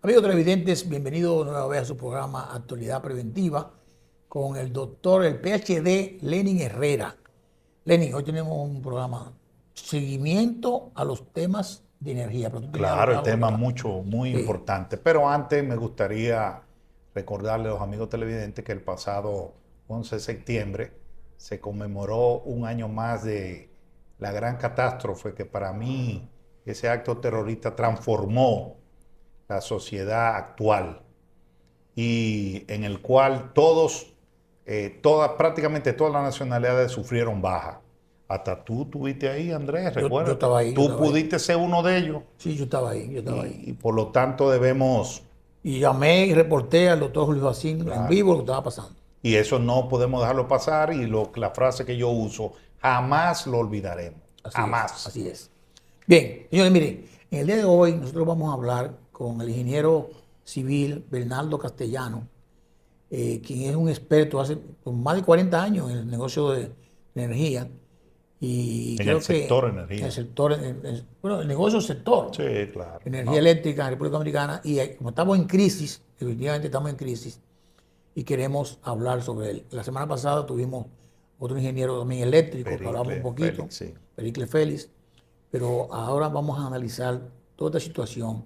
Amigos televidentes, bienvenidos nueva vez a su programa Actualidad Preventiva con el doctor, el PhD Lenin Herrera. Lenin, hoy tenemos un programa seguimiento a los temas de energía. Pero tú tenías Claro, el algo tema para- muy Sí. importante. Pero antes me gustaría recordarle a los amigos televidentes que el pasado 11 de septiembre se conmemoró un año más de la gran catástrofe que para mí ese acto terrorista transformó la sociedad actual y en el cual prácticamente todas las nacionalidades sufrieron baja. Hasta tú estuviste ahí, Andrés, Yo recuérdate. estaba ahí, yo Tú estaba ahí. pudiste ser uno de ellos Sí, yo estaba ahí, yo estaba ahí. y por lo tanto debemos, Y llamé y reporté al doctor Julio Jacín en claro, vivo lo que estaba pasando. y eso no podemos dejarlo pasar y la frase que yo uso, jamás lo olvidaremos, Así es, jamás. así es. Bien, señores, miren, en el día de hoy nosotros vamos a hablar con el ingeniero civil Bernardo Castellano, quien es un experto hace más de 40 años en el negocio de energía y En el creo que sector en el energía. sector, bueno, el negocio sector, Sí, claro. energía No, eléctrica en República Dominicana y como estamos en crisis, definitivamente estamos en crisis y queremos hablar sobre él. La semana pasada tuvimos otro ingeniero también eléctrico que hablamos un Pericle, poquito, Félix, sí. Pericles Félix, pero ahora vamos a analizar toda esta situación.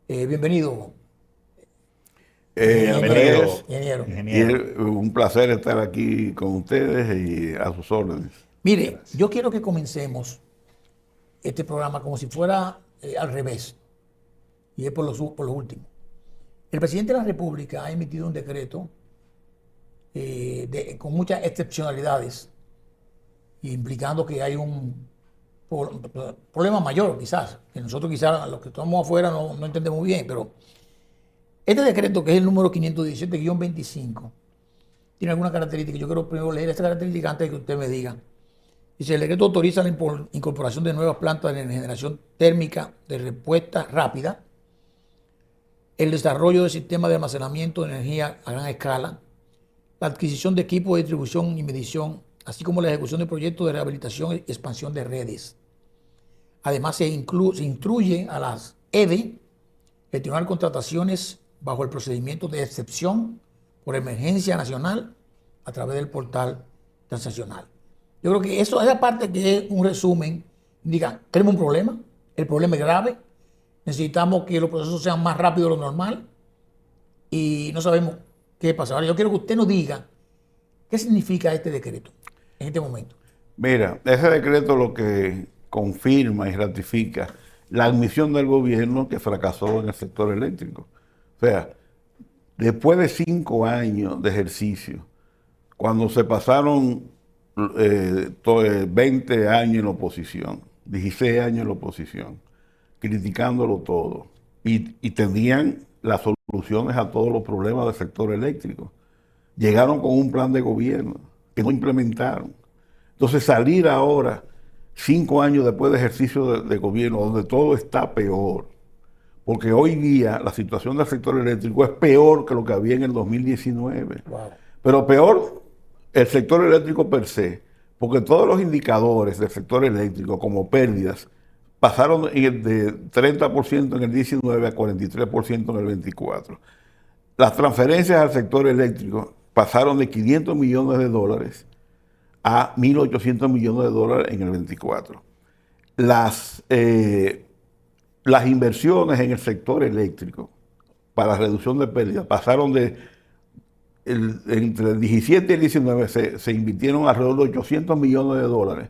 Bienvenido, Bienvenido, Andrés, ingeniero. y ingeniero. un placer estar aquí con ustedes y a sus órdenes. Mire, Gracias. yo quiero que comencemos este programa como si fuera al revés, y es por lo último. El presidente de la República ha emitido un decreto con muchas excepcionalidades, implicando que hay un problema mayor, quizás, que nosotros quizás los que estamos afuera no entendemos bien, pero este decreto, que es el número 517-25, tiene alguna característica. Yo quiero primero leer esta característica antes de que usted me diga. Dice, el decreto autoriza la incorporación de nuevas plantas de generación térmica de respuesta rápida, el desarrollo de sistemas de almacenamiento de energía a gran escala, la adquisición de equipos de distribución y medición, así como la ejecución de proyectos de rehabilitación y expansión de redes. Además, se instruye a las EDE gestionar contrataciones bajo el procedimiento de excepción por emergencia nacional a través del portal transaccional. Yo creo que esa parte que es un resumen, diga, tenemos un problema, el problema es grave, necesitamos que los procesos sean más rápidos de lo normal y no sabemos qué pasa. Ahora yo quiero que usted nos diga qué significa este decreto en este momento. Mira, ese decreto lo que confirma y ratifica la admisión del gobierno que fracasó en el sector eléctrico. O sea, después de 5 años de ejercicio, cuando se pasaron 20 años en la oposición, 16 años en la oposición, criticándolo todo, y tenían las soluciones a todos los problemas del sector eléctrico. Llegaron con un plan de gobierno que no implementaron. Entonces salir ahora, 5 años después de ejercicio de gobierno, donde todo está peor, porque hoy día la situación del sector eléctrico es peor que lo que había en el 2019. Wow. Pero peor el sector eléctrico per se, porque todos los indicadores del sector eléctrico, como pérdidas, pasaron de 30% en el 19 a 43% en el 24. Las transferencias al sector eléctrico pasaron de 500 millones de dólares a 1.800 millones de dólares en el 24. Las inversiones en el sector eléctrico para reducción de pérdidas pasaron entre el 17 y el 19 se invirtieron alrededor de 800 millones de dólares.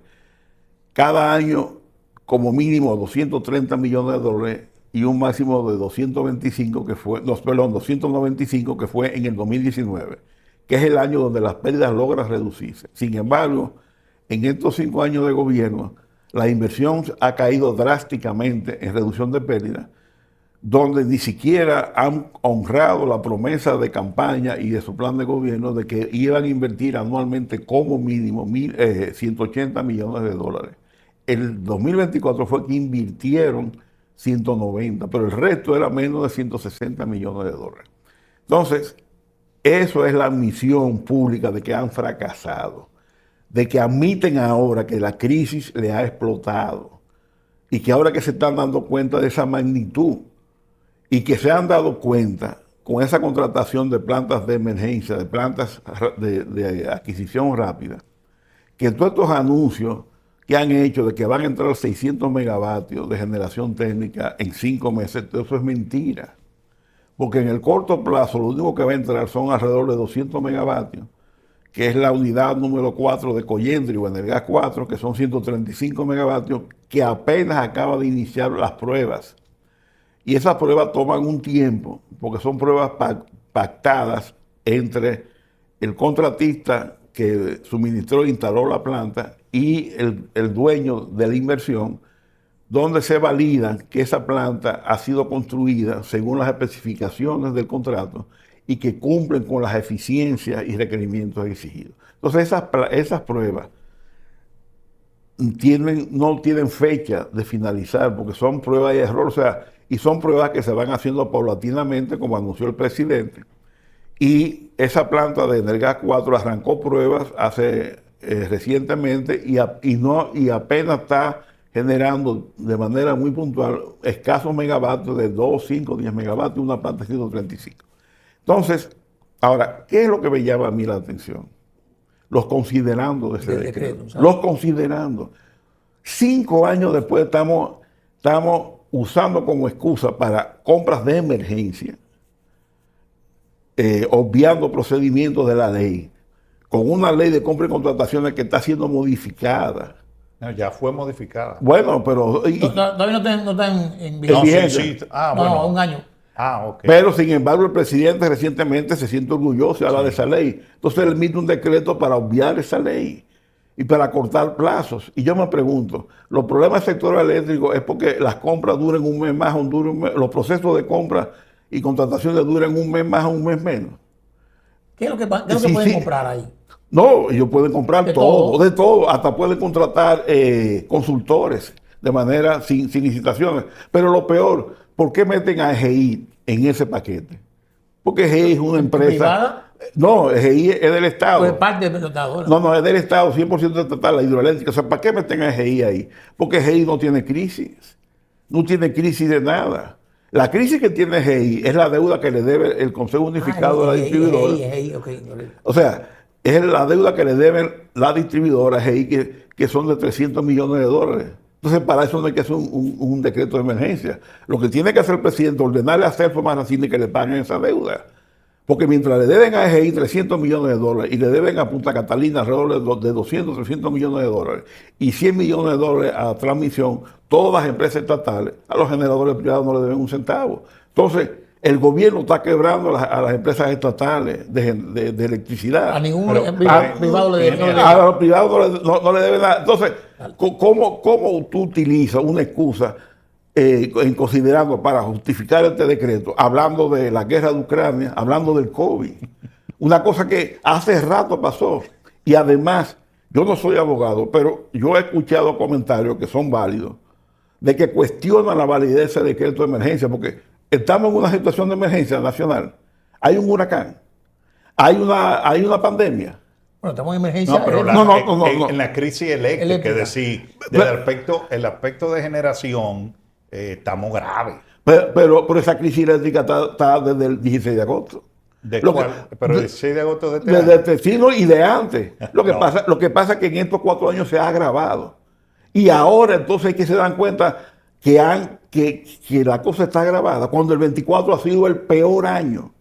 Cada año, como mínimo, 230 millones de dólares y un máximo de 295 que fue, no, perdón, 295 que fue en el 2019, que es el año donde las pérdidas logran reducirse. Sin embargo, en estos 5 años de gobierno, la inversión ha caído drásticamente en reducción de pérdidas, donde ni siquiera han honrado la promesa de campaña y de su plan de gobierno de que iban a invertir anualmente como mínimo 180 millones de dólares. El 2024 fue que invirtieron 190, pero el resto era menos de 160 millones de dólares. Entonces, eso es la admisión pública de que han fracasado, de que admiten ahora que la crisis le ha explotado y que ahora que se están dando cuenta de esa magnitud, y que se han dado cuenta con esa contratación de plantas de emergencia, de plantas de adquisición rápida, que todos estos anuncios que han hecho de que van a entrar 600 megavatios de generación técnica en 5 meses, todo eso es mentira. Porque en el corto plazo lo único que va a entrar son alrededor de 200 megavatios, que es la unidad número 4 de Coyendri o Energas 4, que son 135 megavatios, que apenas acaba de iniciar las pruebas. Y esas pruebas toman un tiempo, porque son pruebas pactadas entre el contratista que suministró e instaló la planta y el dueño de la inversión, donde se valida que esa planta ha sido construida según las especificaciones del contrato y que cumplen con las eficiencias y requerimientos exigidos. Entonces esas pruebas no tienen fecha de finalizar porque son pruebas de error, o sea, y son pruebas que se van haciendo paulatinamente, como anunció el presidente. Y esa planta de Energas 4 arrancó pruebas recientemente y apenas está generando de manera muy puntual escasos megavatios de 2, 5, 10 megavatios, una planta de 135. Entonces, ahora, ¿qué es lo que me llama a mí la atención? Los considerando de ese decreto. Los considerando. 5 años después estamos usando como excusa para compras de emergencia, obviando procedimientos de la ley, con una ley de compra y contrataciones que está siendo modificada. No, ya fue modificada. Bueno, pero... Todavía no están en vigor. Sí. Bueno. Un año. Ok. Pero, sin embargo, el presidente recientemente se siente orgulloso y habla de esa ley. Entonces, él emite un decreto para obviar esa ley y para cortar plazos. Y yo me pregunto, los problemas del sector eléctrico es porque las compras duren un mes más o los procesos de compra y contrataciones duran un mes más o un mes menos. ¿Qué es lo que pueden comprar ahí? No, ellos pueden comprar de todo, hasta pueden contratar consultores de manera sin licitaciones. Pero lo peor, ¿por qué meten a EGI en ese paquete? Porque EGI es una empresa... ¿Privada? No, EGI es del Estado. Pues parte del Estado. No, es del Estado, 100% estatal, la hidroeléctrica. O sea, ¿para qué meten a EGI ahí? Porque EGI no tiene crisis. No tiene crisis de nada. La crisis que tiene EGI es la deuda que le debe el Consejo Unificado de la Distribuidora. O sea, es la deuda que le deben la distribuidora EGI, que son de 300 millones de dólares. Entonces, para eso no hay que hacer un decreto de emergencia. Lo que tiene que hacer el presidente es ordenarle a Celso Marracini que le paguen esa deuda. Porque mientras le deben a EGI 300 millones de dólares y le deben a Punta Catalina alrededor de 200, 300 millones de dólares y 100 millones de dólares a transmisión, todas las empresas estatales, a los generadores privados no le deben un centavo. Entonces, el gobierno está quebrando a las empresas estatales de electricidad. A ningún privado le debe. A los privados no le deben nada. Entonces, ¿cómo tú utilizas una excusa considerando para justificar este decreto, hablando de la guerra de Ucrania, hablando del COVID? Una cosa que hace rato pasó. Y además, yo no soy abogado, pero yo he escuchado comentarios que son válidos, de que cuestionan la validez de ese decreto de emergencia, porque estamos en una situación de emergencia nacional. Hay un huracán, hay una pandemia. Bueno, estamos en emergencia. No, pero en la crisis eléctrica, es decir, el aspecto de generación, estamos graves. Pero esa crisis eléctrica está desde el 16 de agosto. Pero el 16 de agosto de este año. Sí, y de antes. Lo que pasa es que en estos 4 años se ha agravado. Y ahora entonces es que se dan cuenta que la cosa está agravada, cuando el 24 ha sido el peor año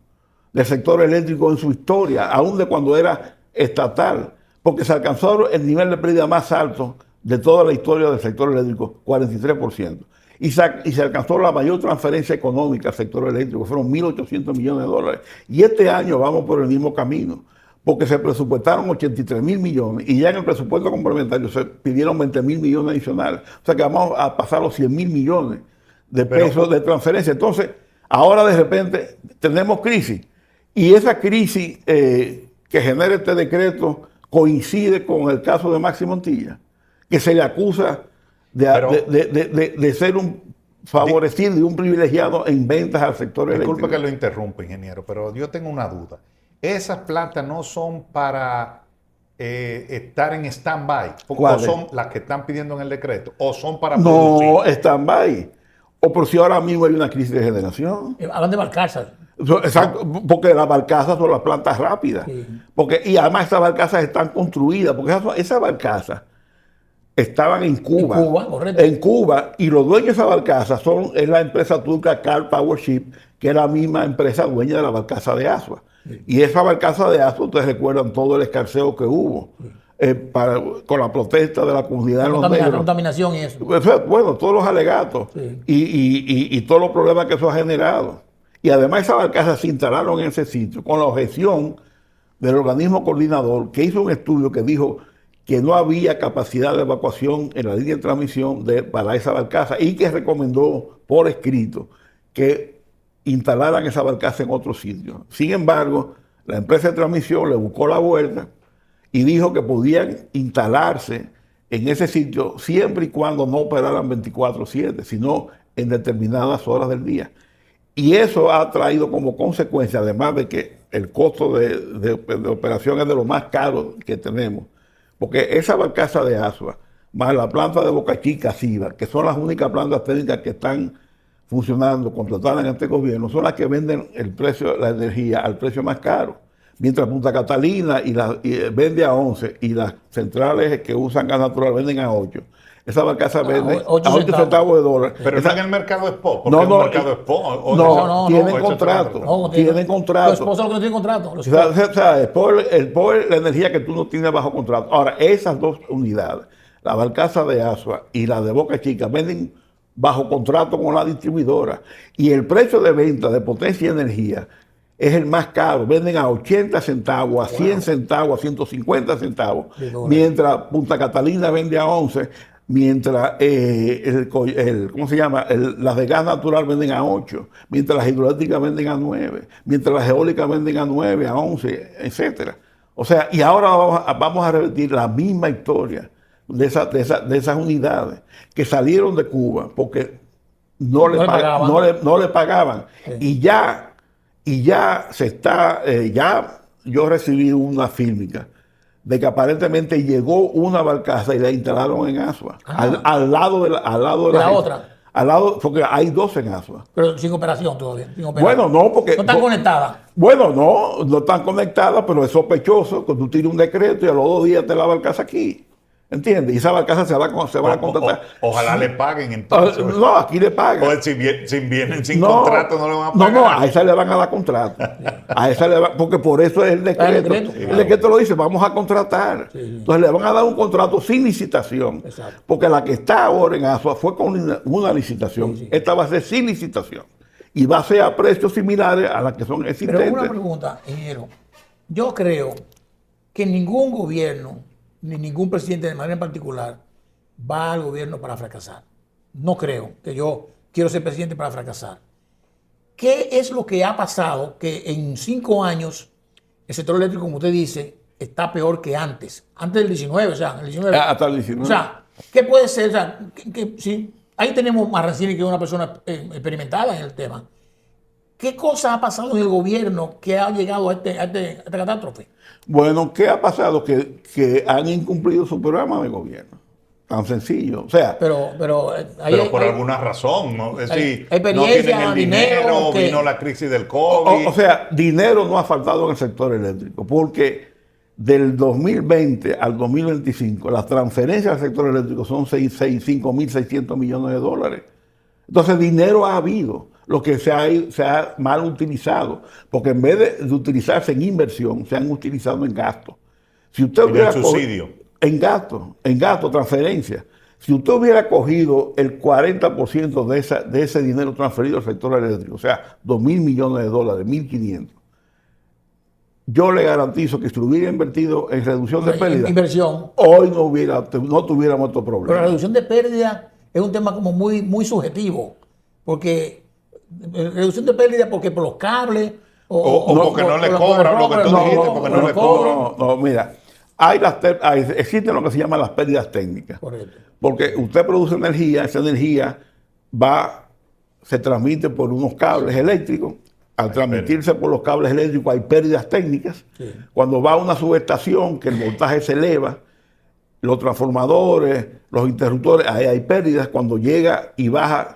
del sector eléctrico en su historia, aún de cuando era estatal, porque se alcanzó el nivel de pérdida más alto de toda la historia del sector eléctrico, 43%. Y se alcanzó la mayor transferencia económica al sector eléctrico, fueron 1.800 millones de dólares. Y este año vamos por el mismo camino, porque se presupuestaron 83.000 millones y ya en el presupuesto complementario se pidieron 20.000 millones adicionales. O sea que vamos a pasar los 100.000 millones de pesos de transferencia. Entonces, ahora de repente tenemos crisis. Y esa crisis que genera este decreto coincide con el caso de Maxi Montilla, que se le acusa de ser un favorecido y un privilegiado en ventas al sector eléctrico. Disculpe que lo interrumpa, ingeniero, pero yo tengo una duda. Esas plantas no son para estar en stand-by, o son las que están pidiendo en el decreto, o son para producir. No, stand-by. O por si ahora mismo hay una crisis de generación. Hablan de Balcázar. Exacto, porque las barcazas son las plantas rápidas. Sí. Y además esas barcazas están construidas, porque esas barcazas estaban en Cuba. En Cuba, correcto. En Cuba, y los dueños de esa barcaza es la empresa turca Car Power Ship, que es la misma empresa dueña de la barcaza de Asua. Sí. Y esa barcaza de Asua, ustedes recuerdan todo el escarceo que hubo. Sí. Con la protesta de la comunidad de los negros. La contaminación y eso. Bueno, todos los alegatos. Sí. Y todos los problemas que eso ha generado. Y además esas barcazas se instalaron en ese sitio con la objeción del organismo coordinador, que hizo un estudio que dijo que no había capacidad de evacuación en la línea de transmisión para esa barcaza, y que recomendó por escrito que instalaran esa barcaza en otro sitio. Sin embargo, la empresa de transmisión le buscó la vuelta y dijo que podían instalarse en ese sitio siempre y cuando no operaran 24/7, sino en determinadas horas del día. Y eso ha traído como consecuencia, además de que el costo de operación es de lo más caro que tenemos, porque esa barcaza de Asua, más la planta de Boca Chica, Siva, que son las únicas plantas técnicas que están funcionando, contratadas en este gobierno, son las que venden la energía al precio más caro. Mientras Punta Catalina vende a 11 y las centrales que usan gas natural venden a 8. Esa barcaza vende a 8 centavos de dólar. Pero está en el mercado spot. Porque el mercado spot. No, tienen contrato. Tienen contrato. Tu esposo no tiene contrato. O sea, la energía que tú no tienes bajo contrato. Ahora, esas dos unidades, la barcaza de Asua y la de Boca Chica, venden bajo contrato con la distribuidora. Y el precio de venta de potencia y energía es el más caro. Venden a 80 centavos, a 100 centavos, a 150 centavos. Mientras Punta Catalina vende a 11, mientras ¿cómo se llama? Las de gas natural venden a 8, mientras las hidroeléctricas venden a 9, mientras las eólicas venden a 9, a 11, etcétera. O sea, y ahora vamos a repetir la misma historia de esas unidades que salieron de Cuba porque no le pagaban. Sí. Y ya se está, ya yo recibí una fílmica de que aparentemente llegó una barcaza y la instalaron en Asua, al lado de la otra. Al lado, porque hay dos en Asua. Pero sin operación todavía. Bueno, no, porque... No están conectadas. Bueno, no están conectadas, pero es sospechoso que tú tires un decreto y a los 2 días te la barcaza aquí. ¿Entiendes? Y esa barcaza se va a contratar. Ojalá le paguen entonces. No, aquí le pagan. O si vienen sin contrato no le van a pagar. No, a esa le van a dar contrato. A esa porque por eso es el decreto. El decreto lo dice, vamos a contratar. Sí. Entonces le van a dar un contrato sin licitación. Exacto. Porque la que está ahora en Asua fue con una licitación. Sí. Esta va a ser sin licitación. Y va a ser a precios similares a las que son existentes. Pero una pregunta, ingeniero. Yo creo que ningún gobierno ni ningún presidente de manera en particular va al gobierno para fracasar. No creo que yo quiero ser presidente para fracasar. ¿Qué es lo que ha pasado que en 5 años el sector eléctrico, como usted dice, está peor que antes? Antes del 19, o sea, el 19. Hasta el 19. O sea, ¿qué puede ser? O sea, sí, ahí tenemos a Rancini, que es una persona experimentada en el tema. ¿Qué cosa ha pasado en el gobierno que ha llegado a esta catástrofe? Bueno, ¿qué ha pasado? Que han incumplido su programa de gobierno. Tan sencillo. O sea, pero por alguna razón, ¿no? Es decir, no tienen el dinero, vino la crisis del COVID. O sea, dinero no ha faltado en el sector eléctrico, porque del 2020 al 2025 las transferencias al sector eléctrico son 5.600 millones de dólares. Entonces, dinero ha habido. Lo que se ha mal utilizado, porque en vez de utilizarse en inversión, se han utilizado en gasto. Si usted hubiera subsidio. En gasto, transferencia. Si usted hubiera cogido el 40% de ese dinero transferido al sector eléctrico, o sea, 2.000 millones de dólares, 1.500, yo le garantizo que si hubiera invertido en reducción de pérdida, hoy no tuviéramos estos problemas. Pero la reducción de pérdida es un tema como muy, muy subjetivo, porque reducción de pérdida porque por los cables o porque no le cobran lo que tú dijiste, porque no le cobran. No, mira, existen lo que se llaman las pérdidas técnicas. Correcto. Porque usted produce energía, esa energía se transmite por unos cables eléctricos. Al transmitirse por los cables eléctricos hay pérdidas técnicas. Sí. Cuando va a una subestación que el voltaje se eleva, los transformadores, los interruptores, ahí hay pérdidas. Cuando llega y baja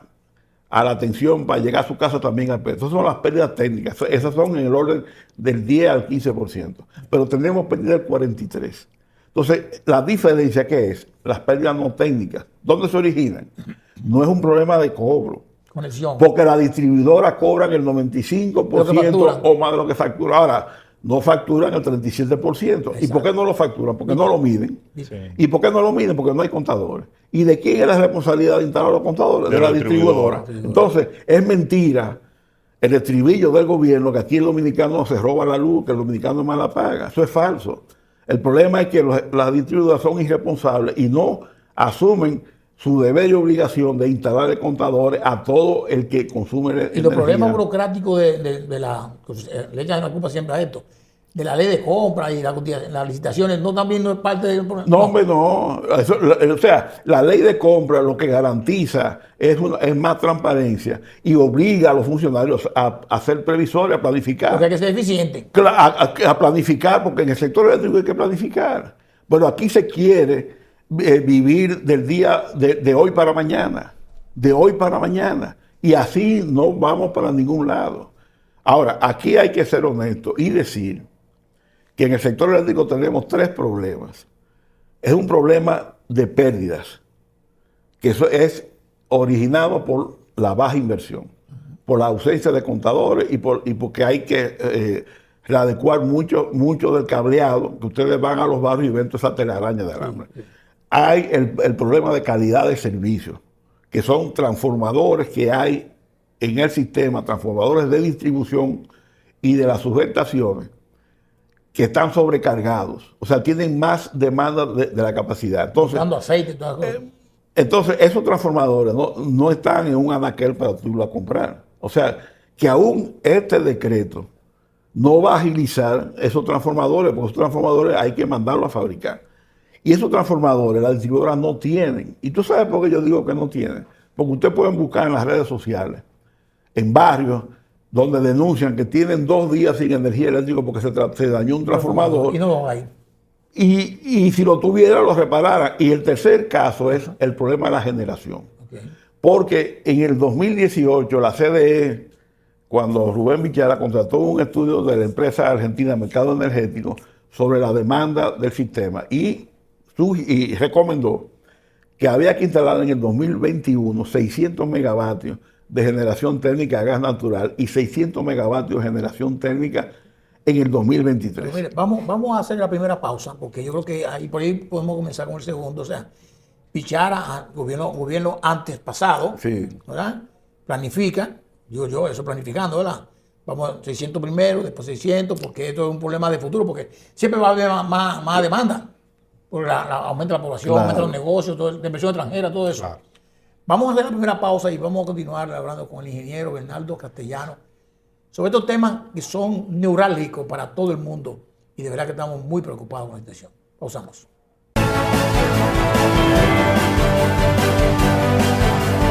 a la atención para llegar a su casa también al peso. Esas son las pérdidas técnicas. Esas son en el orden del 10 al 15%. Pero tenemos pérdidas del 43%. Entonces, la diferencia que es, las pérdidas no técnicas, ¿dónde se originan? No es un problema de cobro. Conexión. Porque la distribuidora cobran el 95% o más de lo que factura. Ahora, no facturan el 37%. Exacto. ¿Y por qué no lo facturan? Porque no lo miden. Sí. ¿Y por qué no lo miden? Porque no hay contadores. ¿Y de quién es la responsabilidad de instalar los contadores? De la distribuidora. Entonces, es mentira el estribillo del gobierno que aquí el dominicano se roba la luz, que el dominicano más la paga. Eso es falso. El problema es que las distribuidoras son irresponsables y no asumen su deber y obligación de instalar contadores a todo el que consume energía. Y los problemas burocráticos de la... le echan la culpa siempre a esto. De la ley de compra y las licitaciones, ¿no también no es parte del problema? No, hombre, no. Eso, o sea, la ley de compra lo que garantiza es más transparencia y obliga a los funcionarios a ser previsores, a planificar. Porque hay que ser eficiente. A planificar, porque en el sector eléctrico hay que planificar. Pero aquí se quiere vivir del día de hoy para mañana. De hoy para mañana. Y así no vamos para ningún lado. Ahora, aquí hay que ser honesto y decir que en el sector eléctrico tenemos 3 problemas. Es un problema de pérdidas, que eso es originado por la baja inversión, por la ausencia de contadores y porque hay que readecuar mucho del cableado, que ustedes van a los barrios y ven toda esa telaraña de alambre. Hay el problema de calidad de servicio, que son transformadores que hay en el sistema, transformadores de distribución y de las subestaciones, que están sobrecargados, o sea, tienen más demanda de la capacidad. Entonces, aceite, entonces esos transformadores no están en un anaquel para tú irlo a comprar. O sea, que aún este decreto no va a agilizar esos transformadores, porque esos transformadores hay que mandarlos a fabricar. Y esos transformadores las distribuidoras no tienen. Y tú sabes por qué yo digo que no tienen. Porque ustedes pueden buscar en las redes sociales, en barrios, donde denuncian que tienen 2 días sin energía eléctrica porque se dañó un transformador. Y no lo hay. Y si lo tuviera, lo repararan. Y el tercer caso es el problema de la generación. Okay. Porque en el 2018 la CDE, cuando Rubén Bichara contrató un estudio de la empresa argentina Mercado Energético sobre la demanda del sistema y recomendó que había que instalar en el 2021 600 megavatios de generación térmica a gas natural y 600 megavatios de generación térmica en el 2023. Pero mire, vamos a hacer la primera pausa, porque yo creo que ahí por ahí podemos comenzar con el segundo. O sea, Bichara, gobierno antes pasado, sí, ¿verdad? Planifica, digo yo, eso planificando, ¿verdad? Vamos a 600 primero, después 600, porque esto es un problema de futuro, porque siempre va a haber más demanda, porque aumenta la población, claro, aumenta los negocios, la inversión extranjera, todo eso. Claro. Vamos a hacer la primera pausa y vamos a continuar hablando con el ingeniero Bernardo Castellano sobre estos temas que son neurálgicos para todo el mundo y de verdad que estamos muy preocupados con la situación. Pausamos.